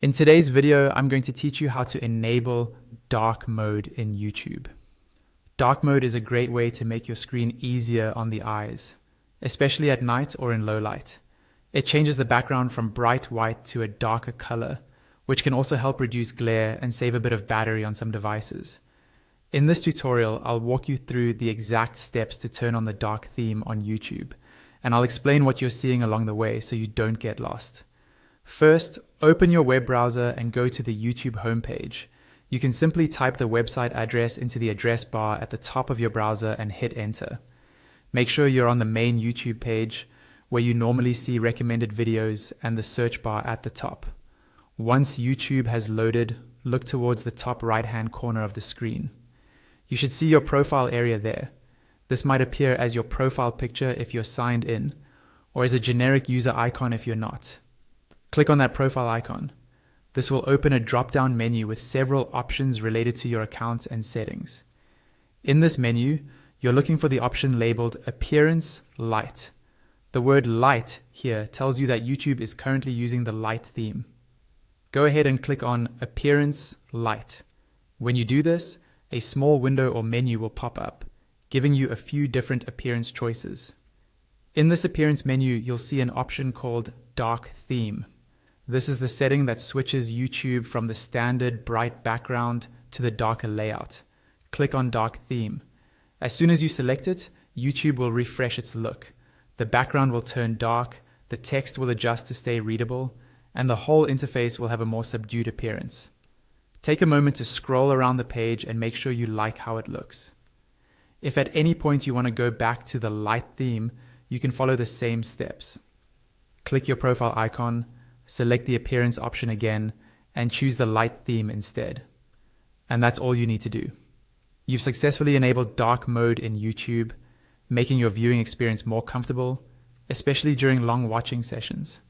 In today's video, I'm going to teach you how to enable dark mode in YouTube. Dark mode is a great way to make your screen easier on the eyes, especially at night or in low light. It changes the background from bright white to a darker color, which can also help reduce glare and save a bit of battery on some devices. In this tutorial, I'll walk you through the exact steps to turn on the dark theme on YouTube, and I'll explain what you're seeing along the way so you don't get lost. First, open your web browser and go to the YouTube homepage. You can simply type the website address into the address bar at the top of your browser and hit enter. Make sure you're on the main YouTube page where you normally see recommended videos and the search bar at the top. Once YouTube has loaded, look towards the top right-hand corner of the screen. You should see your profile area there. This might appear as your profile picture if you're signed in, or as a generic user icon if you're not. Click on that profile icon. This will open a drop-down menu with several options related to your account and settings. In this menu, you're looking for the option labeled Appearance Light. The word light here tells you that YouTube is currently using the light theme. Go ahead and click on Appearance Light. When you do this, a small window or menu will pop up, giving you a few different appearance choices. In this appearance menu, you'll see an option called Dark Theme. This is the setting that switches YouTube from the standard bright background to the darker layout. Click on Dark Theme. As soon as you select it, YouTube will refresh its look. The background will turn dark, the text will adjust to stay readable, and the whole interface will have a more subdued appearance. Take a moment to scroll around the page and make sure you like how it looks. If at any point you want to go back to the light theme, you can follow the same steps. Click your profile icon, select the appearance option again, and choose the light theme instead. And that's all you need to do. You've successfully enabled dark mode in YouTube, making your viewing experience more comfortable, especially during long watching sessions.